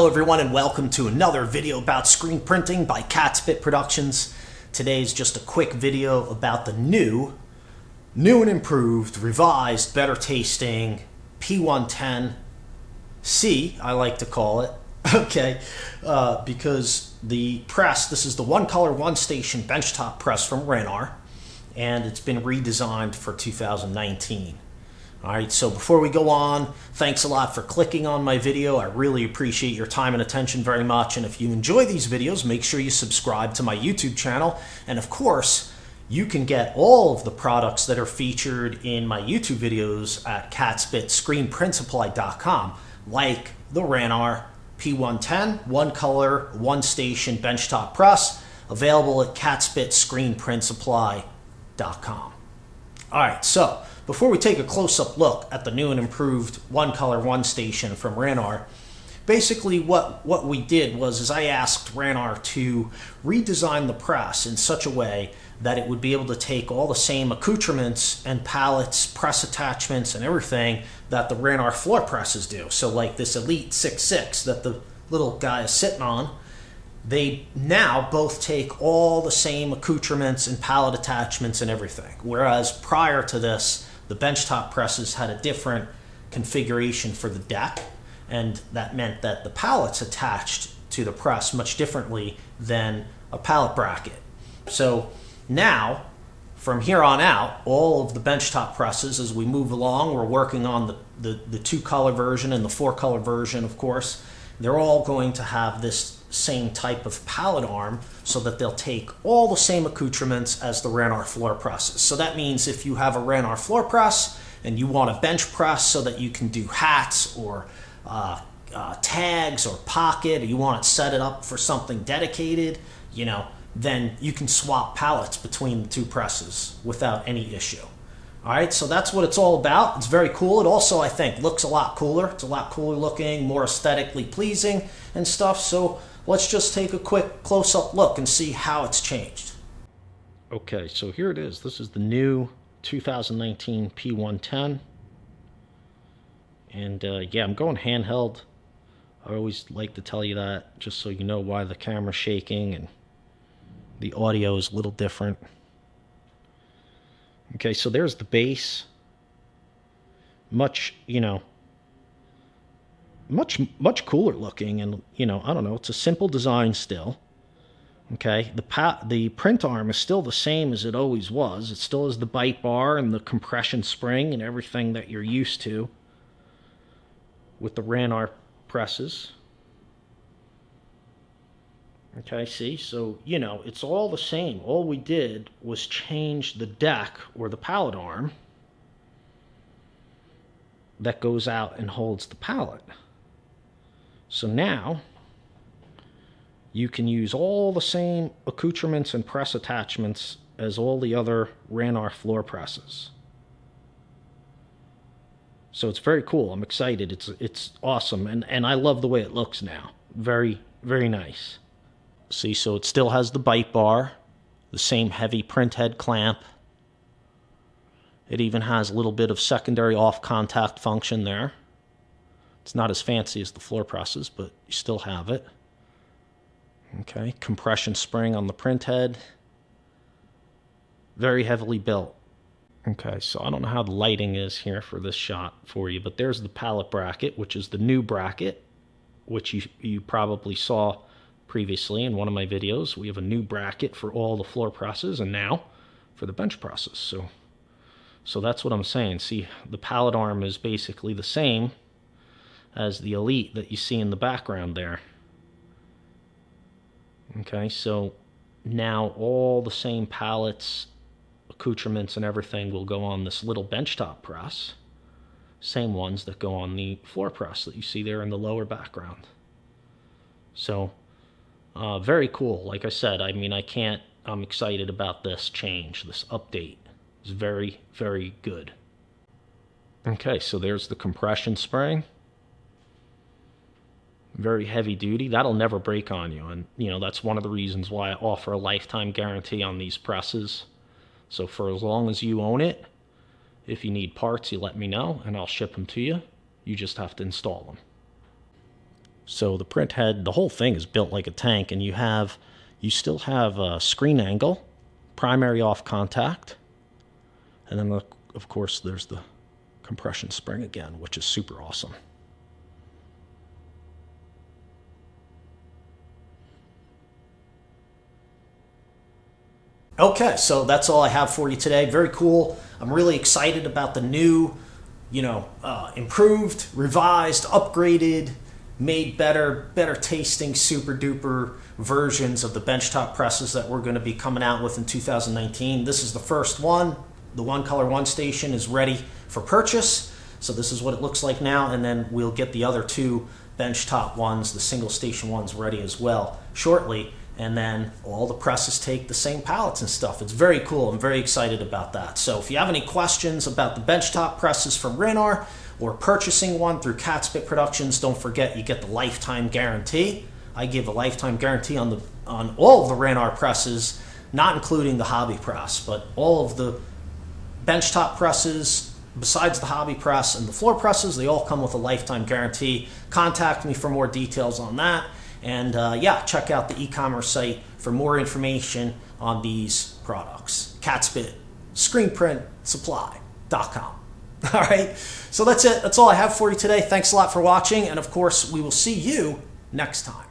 Hello everyone and welcome to another video about screen printing by Catspit Productions. Today's just a quick video about the new and improved, revised, better tasting P110C, I like to call it, okay, because the press, this is the one color, one station benchtop press from Ranar, and it's been redesigned for 2019. All right, so before we go on, thanks a lot for clicking on my video. I really appreciate your time and attention very much. And if you enjoy these videos, make sure you subscribe to my YouTube channel. And of course, you can get all of the products that are featured in my YouTube videos at catspitscreenprintsupply.com, like the Ranar P110, one color, one station benchtop press, available at catspitscreenprintsupply.com. All right, so before we take a close-up look at the new and improved one color, one station from Ranar, basically what we did was I asked Ranar to redesign the press in such a way that it would be able to take all the same accoutrements and pallets, press attachments, and everything that the Ranar floor presses do. So like this Elite 6.6 that the little guy is sitting on, they now both take all the same accoutrements and pallet attachments and everything. Whereas prior to this, the benchtop presses had a different configuration for the deck, and that meant that the pallets attached to the press much differently than a pallet bracket. So now, from here on out, all of the benchtop presses, as we move along, we're working on the two-color version and the four-color version, of course. They're all going to have this same type of pallet arm so that they'll take all the same accoutrements as the Ranar floor presses. So that means if you have a Ranar floor press and you want a bench press so that you can do hats or tags or pocket, or you want to set it up for something dedicated, then you can swap pallets between the two presses without any issue. All right, so that's what it's all about. It's very cool. It also, I think, looks a lot cooler. It's a lot cooler looking, more aesthetically pleasing and stuff. So let's just take a quick close-up look and see how it's changed. Okay, so here it is. This is the new 2019 P110. And yeah, I'm going handheld. I always like to tell you that just so you know why the camera's shaking and the audio is a little different. Okay, so there's the base. Much cooler looking, and I don't know, it's a simple design still. Okay, the print arm is still the same as it always was. It still has the bite bar and the compression spring and everything that you're used to with the Ranar presses. Okay, see, so, it's all the same. All we did was change the deck or the pallet arm that goes out and holds the pallet. So now you can use all the same accoutrements and press attachments as all the other Ranar floor presses. So it's very cool. I'm excited. It's awesome, and I love the way it looks now. Very, very nice. See, so it still has the bite bar, the same heavy Printhead clamp. It even has a little bit of secondary off-contact function there. It's not as fancy as the floor presses, but you still have it. Okay, compression spring on the Printhead. Very heavily built. Okay, so I don't know how the lighting is here for this shot for you, but there's the pallet bracket, which is the new bracket, which you probably saw previously in one of my videos. We have a new bracket for all the floor presses and now for the bench presses. So that's what I'm saying. See, the pallet arm is basically the same as the Elite that you see in the background there. Okay, so now all the same pallets, accoutrements, and everything will go on this little benchtop press. Same ones that go on the floor press that you see there in the lower background. So very cool. Like I said, I'm excited about this change, this update. It's very, very good. Okay, so there's the compression spring. Very heavy duty. That'll never break on you. And, that's one of the reasons why I offer a lifetime guarantee on these presses. So for as long as you own it, if you need parts, you let me know and I'll ship them to you. You just have to install them. So the Printhead, the whole thing is built like a tank, and you still have a screen angle, primary off contact, and then of course there's the compression spring again, which is super awesome. Okay, so that's all I have for you today. Very cool. I'm really excited about the new, improved, revised, upgraded, made better tasting, super duper versions of the benchtop presses that we're going to be coming out with in 2019. This is the first one. The one color one station is ready for purchase. So this is what it looks like now, and then we'll get the other two benchtop ones, the single station ones, ready as well shortly. And then all the presses take the same pallets and stuff. It's very cool. I'm very excited about that. So if you have any questions about the benchtop presses from Ranar or purchasing one through Catspit Productions, don't forget you get the lifetime guarantee. I give a lifetime guarantee on all of the Ranar presses, not including the hobby press, but all of the benchtop presses besides the hobby press and the floor presses, they all come with a lifetime guarantee. Contact me for more details on that. And check out the e-commerce site for more information on these products. Catspit, screenprintsupply.com. All right, so that's it. That's all I have for you today. Thanks a lot for watching. And of course, we will see you next time.